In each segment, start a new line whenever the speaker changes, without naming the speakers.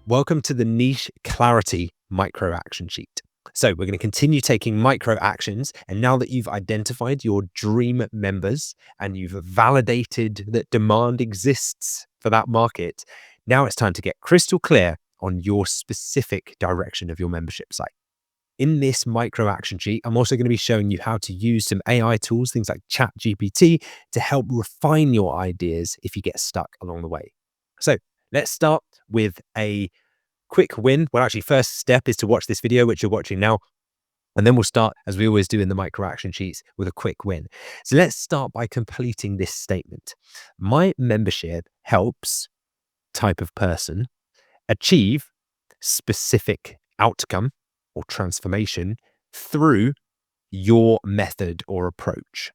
Welcome to the Niche Clarity Micro Action Sheet. So we're going to continue taking micro actions. And now that you've identified your dream members and you've validated that demand exists for that market, now it's time to get crystal clear on your specific direction of your membership site. In this micro action sheet, I'm also going to be showing you how to use some AI tools, things like ChatGPT, to help refine your ideas if you get stuck along the way. So let's start with a quick win. Well, actually, first step is to watch this video, which you're watching now. And then we'll start, as we always do in the micro action sheets, with a quick win. So let's start by completing this statement. My membership helps type of person achieve specific outcome or transformation through your method or approach.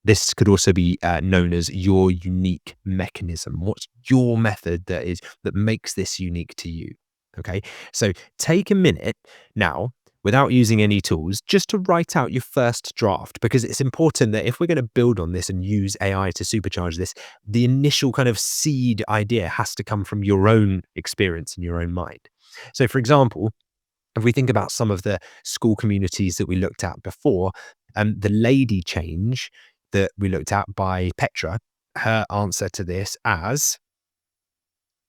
This could also be known as your unique mechanism. What's your method that makes this unique to you? Okay, so take a minute now, without using any tools, just to write out your first draft, because it's important that if we're going to build on this and use AI to supercharge this, the initial kind of seed idea has to come from your own experience in your own mind. So, for example, if we think about some of the school communities that we looked at before, the lady change that we looked at by Petra, her answer to this as,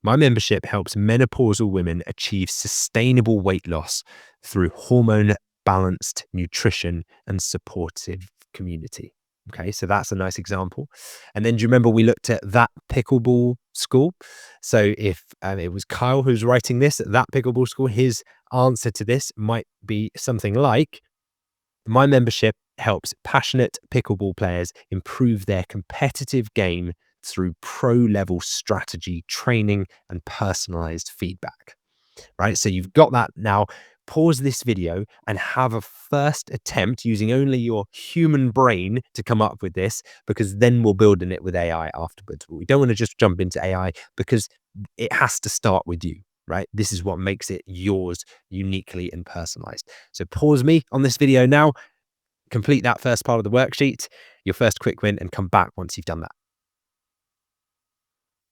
my membership helps menopausal women achieve sustainable weight loss through hormone-balanced nutrition and supportive community. Okay, so that's a nice example. And then do you remember we looked at that pickleball school? So if it was Kyle who's writing this at that pickleball school, his answer to this might be something like, my membership helps passionate pickleball players improve their competitive game through pro-level strategy, training, and personalized feedback, right? So you've got that now. Pause this video and have a first attempt using only your human brain to come up with this, because then we'll build in it with AI afterwards. But we don't want to just jump into AI because it has to start with you, right? This is what makes it yours uniquely and personalized. So pause me on this video now, complete that first part of the worksheet, your first quick win, and come back once you've done that.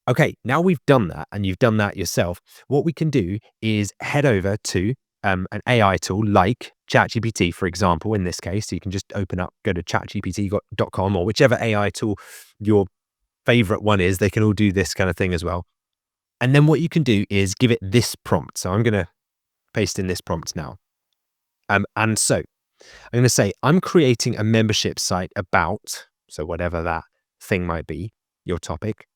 Okay, now we've done that and you've done that yourself, what we can do is head over to an AI tool like ChatGPT, for example, in this case. So you can just open up, go to chatgpt.com or whichever AI tool your favorite one is. They can all do this kind of thing as well. And then what you can do is give it this prompt. So I'm going to paste in this prompt now. And so I'm going to say, I'm creating a membership site about, so whatever that thing might be, your topic.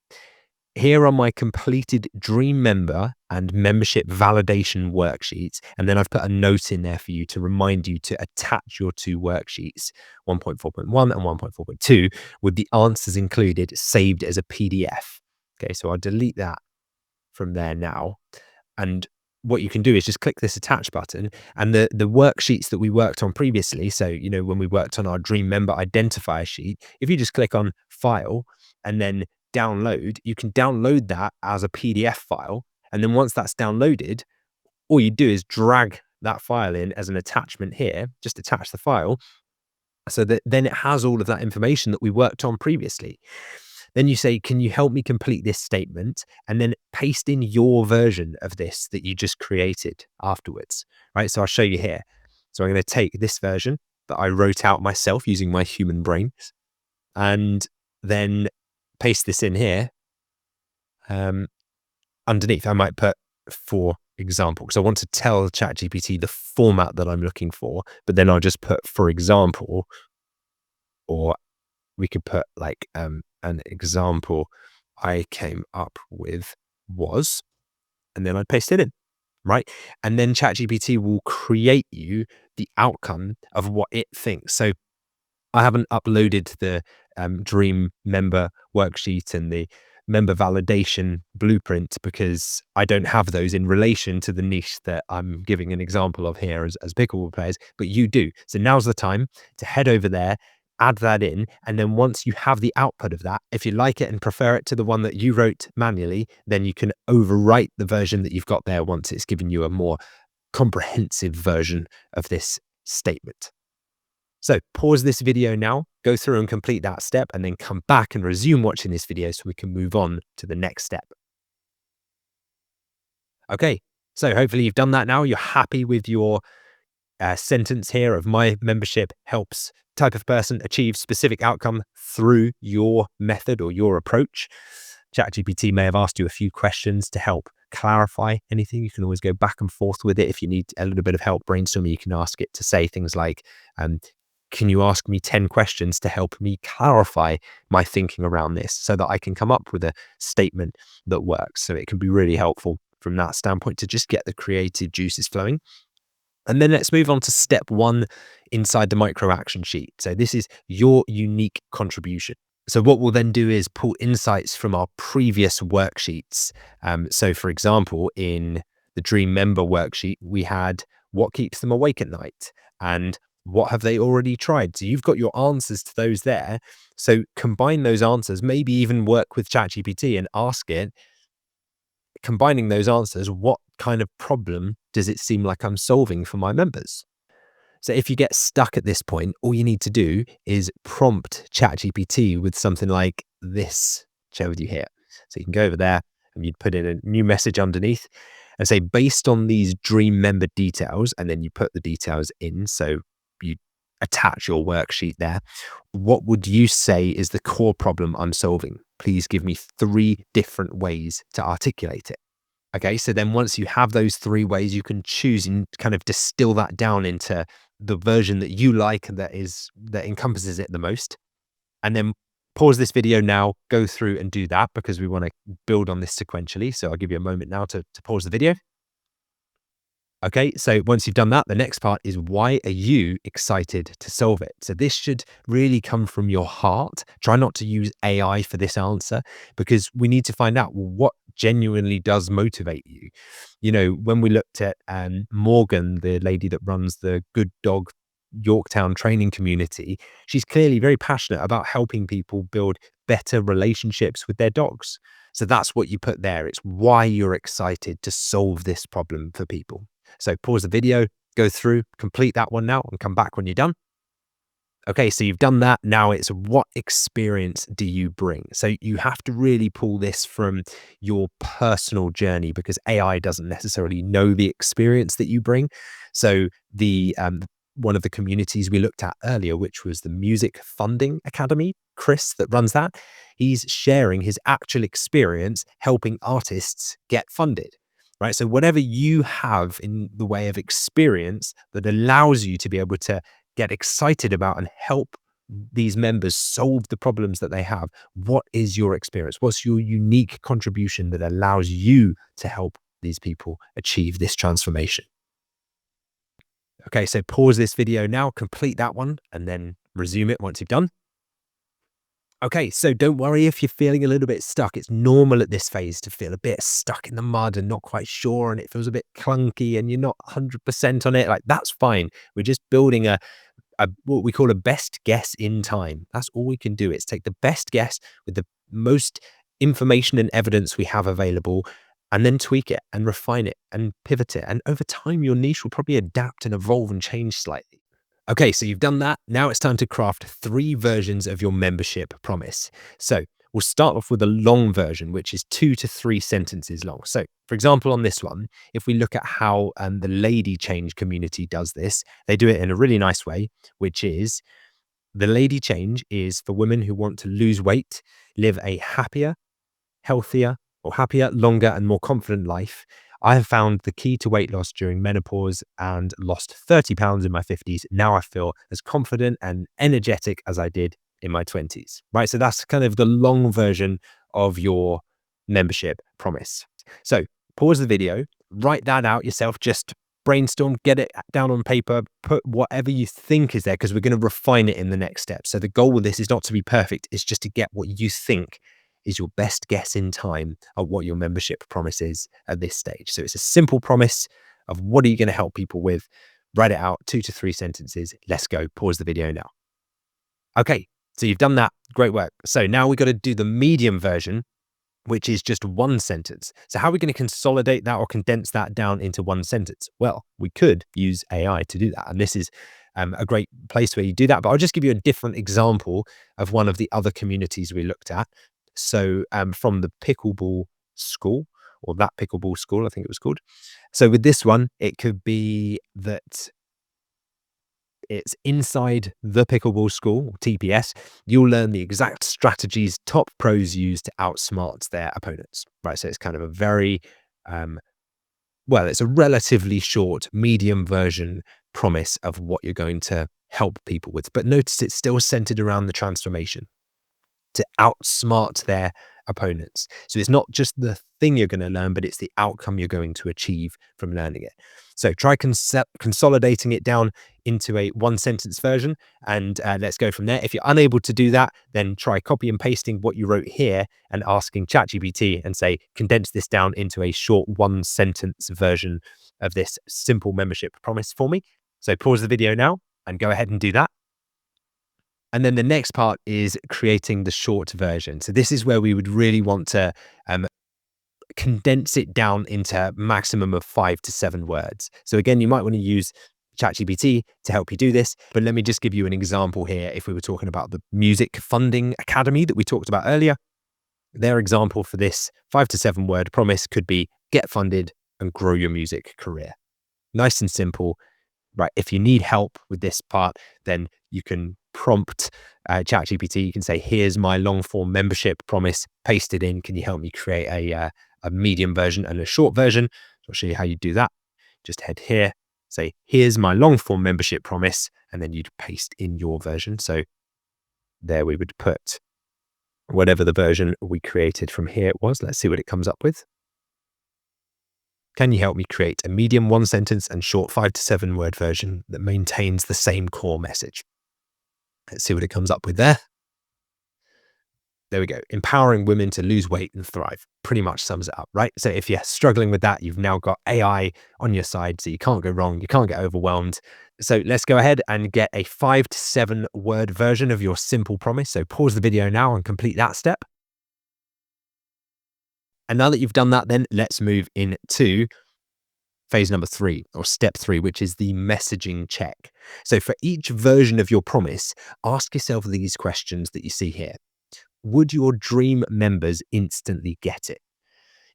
Here are my completed dream member and membership validation worksheets. And then I've put a note in there for you to remind you to attach your two worksheets, 1.4.1 and 1.4.2, with the answers included saved as a PDF. Okay, so I'll delete that from there now. And what you can do is just click this attach button, and the worksheets that we worked on previously. So, you know, when we worked on our dream member identifier sheet, if you just click on file and then download, you can download that as a PDF file. And then once that's downloaded, all you do is drag that file in as an attachment here, just attach the file, so that then it has all of that information that we worked on previously. Then you say, can you help me complete this statement? And then paste in your version of this that you just created afterwards, right? So I'll show you here. So I'm going to take this version that I wrote out myself using my human brain, and then paste this in here. Underneath, I might put, for example, because I want to tell ChatGPT the format that I'm looking for, but then I'll just put, for example, or we could put like an example I came up with was, and then I'd paste it in, right? And then ChatGPT will create you the outcome of what it thinks. So I haven't uploaded the dream member worksheet and the member validation blueprint because I don't have those in relation to the niche that I'm giving an example of here as pickleball players, but you do. So now's the time to head over there, add that in. And then once you have the output of that, if you like it and prefer it to the one that you wrote manually, then you can overwrite the version that you've got there once it's given you a more comprehensive version of this statement. So pause this video now, go through and complete that step, and then come back and resume watching this video so we can move on to the next step. Okay, So hopefully you've done that now. You're happy with your sentence here of my membership helps type of person achieve specific outcome through your method or your approach. ChatGPT may have asked you a few questions to help clarify anything. You can always go back and forth with it. If you need a little bit of help brainstorming, you can ask it to say things like, can you ask me 10 questions to help me clarify my thinking around this so that I can come up with a statement that works? So it can be really helpful from that standpoint to just get the creative juices flowing. And then let's move on to step one inside the micro action sheet. So this is your unique contribution. So what we'll then do is pull insights from our previous worksheets. So for example, in the Dream Member worksheet, we had what keeps them awake at night and what have they already tried. So you've got your answers to those there. So combine those answers, maybe even work with ChatGPT and ask it, combining those answers, what kind of problem does it seem like I'm solving for my members? So if you get stuck at this point, all you need to do is prompt ChatGPT with something like this. Share with you here. So you can go over there and you'd put in a new message underneath and say, based on these dream member details, and then you put the details in. So you attach your worksheet there. What would you say is the core problem I'm solving? Please give me 3 different ways to articulate it. Okay, so then once you have those 3 ways, you can choose and kind of distill that down into the version that you like and that encompasses it the most. And then pause this video now, go through and do that because we want to build on this sequentially. So I'll give you a moment now to pause the video. Okay, so once you've done that, the next part is why are you excited to solve it? So this should really come from your heart. Try not to use AI for this answer because we need to find out what genuinely does motivate you. You know, when we looked at Morgan, the lady that runs the Good Dog Yorktown training community, she's clearly very passionate about helping people build better relationships with their dogs. So that's what you put there. It's why you're excited to solve this problem for people. So pause the video, go through, complete that one now and come back when you're done. Okay, so you've done that. Now it's what experience do you bring? So you have to really pull this from your personal journey because AI doesn't necessarily know the experience that you bring. So the one of the communities we looked at earlier, which was the Music Funding Academy, Chris that runs that, he's sharing his actual experience helping artists get funded. Right. So whatever you have in the way of experience that allows you to be able to get excited about and help these members solve the problems that they have. What is your experience? What's your unique contribution that allows you to help these people achieve this transformation? Okay, so pause this video now, complete that one, and then resume it once you've done. Okay, so don't worry if you're feeling a little bit stuck. It's normal at this phase to feel a bit stuck in the mud and not quite sure, and it feels a bit clunky and you're not 100% on it. Like, that's fine. We're just building a what we call a best guess in time. That's all we can do. It's take the best guess with the most information and evidence we have available and then tweak it and refine it and pivot it. And over time, your niche will probably adapt and evolve and change slightly. Okay, so you've done that. Now it's time to craft 3 versions of your membership promise. So we'll start off with a long version, which is 2 to 3 sentences long. So for example, on this one, if we look at how the Lady Change community does this, they do it in a really nice way, which is the Lady Change is for women who want to lose weight, live a happier, healthier, or happier, longer, and more confident life. I have found the key to weight loss during menopause and lost 30 pounds in my 50s. Now I feel as confident and energetic as I did in my 20s, right? So that's kind of the long version of your membership promise. So pause the video, write that out yourself, just brainstorm, get it down on paper, put whatever you think is there because we're going to refine it in the next step. So the goal with this is not to be perfect, it's just to get what you think is your best guess in time of what your membership promise is at this stage. So it's a simple promise of what are you going to help people with? Write it out, 2 to 3 sentences. Let's go. Pause the video now. Okay, so you've done that. Great work. So now we've got to do the medium version, which is just 1 sentence. So how are we going to consolidate that or condense that down into 1 sentence? Well, we could use AI to do that. And this is a great place where you do that. But I'll just give you a different example of one of the other communities we looked at. So from the pickleball school or that pickleball school, I think it was called. So with this one, it could be that it's inside the pickleball school, TPS. You'll learn the exact strategies top pros use to outsmart their opponents, right? So it's kind of a very, it's a relatively short, medium version promise of what you're going to help people with. But notice it's still centered around the transformation to outsmart their opponents. So it's not just the thing you're going to learn, but it's the outcome you're going to achieve from learning it. So try consolidating it down into a one sentence version, and let's go from there. If you're unable to do that, then try copy and pasting what you wrote here and asking ChatGPT and say, condense this down into a short one sentence version of this simple membership promise for me. So pause the video now and go ahead and do that. And then the next part is creating the short version. So this is where we would really want to condense it down into maximum of 5 to 7 words. So again, you might want to use ChatGPT to help you do this, but let me just give you an example here. If we were talking about the Music Funding Academy that we talked about earlier, their example for this 5 to 7 word promise could be get funded and grow your music career. Nice and simple. Right. If you need help with this part, then you can prompt ChatGPT. You can say, here's my long form membership promise, paste it in. Can you help me create a medium version and a short version? So I'll show you how you do that. Just head here, say, here's my long form membership promise, and then you'd paste in your version. So there we would put whatever the version we created from here was. Let's see what it comes up with. Can you help me create a medium one sentence and short 5 to 7 word version that maintains the same core message? Let's see what it comes up with there. There we go. Empowering women to lose weight and thrive. Pretty much sums it up, right? So if you're struggling with that, you've now got AI on your side, so you can't go wrong. You can't get overwhelmed. So let's go ahead and get a 5 to 7 word version of your simple promise. So pause the video now and complete that step. And now that you've done that, then let's move into phase number 3 or step 3, which is the messaging check. So for each version of your promise, ask yourself these questions that you see here. Would your dream members instantly get it?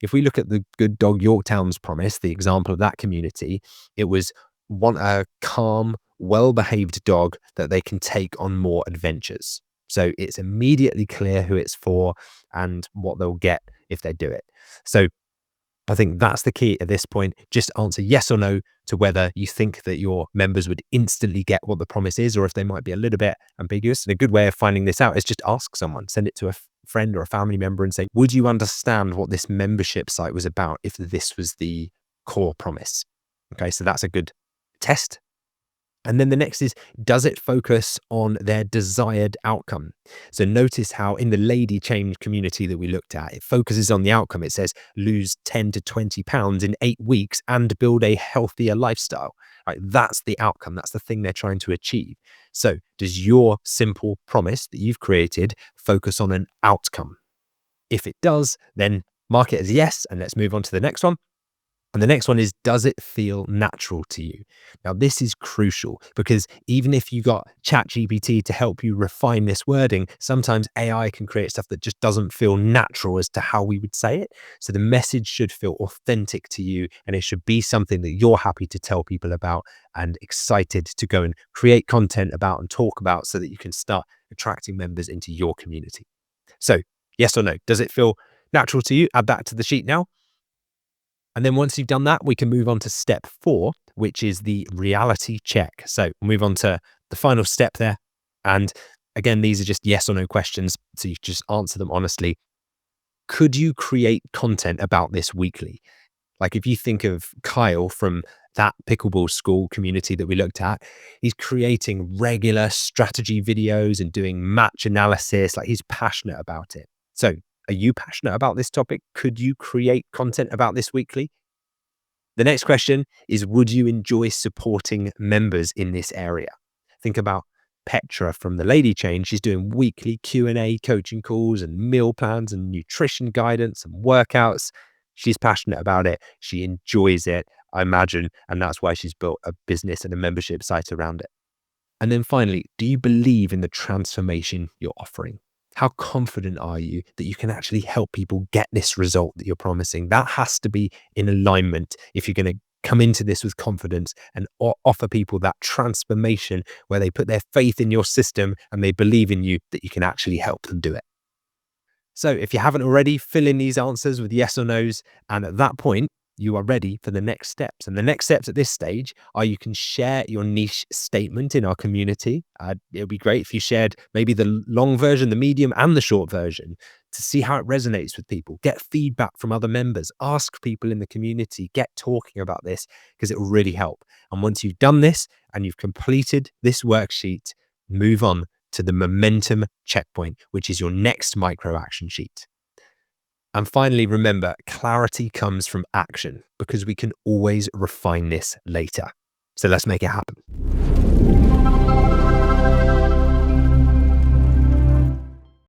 If we look at the Good Dog Yorktown's promise, the example of that community, it was want a calm, well-behaved dog that they can take on more adventures. So it's immediately clear who it's for and what they'll get if they do it. So I think that's the key at this point. Just answer yes or no to whether you think that your members would instantly get what the promise is, or if they might be a little bit ambiguous. And a good way of finding this out is just ask someone, send it to a friend or a family member and say, would you understand what this membership site was about if this was the core promise? Okay, so that's a good test. And then the next is, does it focus on their desired outcome? So notice how in the lady change community that we looked at, it focuses on the outcome. It says lose 10 to 20 pounds in 8 weeks and build a healthier lifestyle. Right? That's the outcome. That's the thing they're trying to achieve. So does your simple promise that you've created focus on an outcome? If it does, then mark it as yes, and let's move on to the next one. And the next one is, does it feel natural to you? Now, this is crucial because even if you got ChatGPT to help you refine this wording, sometimes AI can create stuff that just doesn't feel natural as to how we would say it. So the message should feel authentic to you, and it should be something that you're happy to tell people about and excited to go and create content about and talk about so that you can start attracting members into your community. So yes or no, does it feel natural to you? Add that to the sheet now. And then once you've done that, we can move on to step 4, which is the reality check. So we'll move on to the final step there. And again, these are just yes or no questions. So you just answer them honestly. Could you create content about this weekly? Like if you think of Kyle from that pickleball school community that we looked at, he's creating regular strategy videos and doing match analysis. Like he's passionate about it. So are you passionate about this topic? Could you create content about this weekly? The next question is, would you enjoy supporting members in this area? Think about Petra from the Lady Chain. She's doing weekly Q&A coaching calls and meal plans and nutrition guidance and workouts. She's passionate about it. She enjoys it, I imagine, and that's why she's built a business and a membership site around it. And then finally, do you believe in the transformation you're offering? How confident are you that you can actually help people get this result that you're promising? That has to be in alignment if you're going to come into this with confidence and offer people that transformation where they put their faith in your system and they believe in you that you can actually help them do it. So if you haven't already, fill in these answers with yes or no's. And at that point, you are ready for the next steps. And the next steps at this stage are you can share your niche statement in our community. It would be great if you shared maybe the long version, the medium and the short version to see how it resonates with people. Get feedback from other members, ask people in the community, get talking about this because it will really help. And once you've done this and you've completed this worksheet, move on to the momentum checkpoint, which is your next micro action sheet. And finally, remember, clarity comes from action because we can always refine this later. So let's make it happen.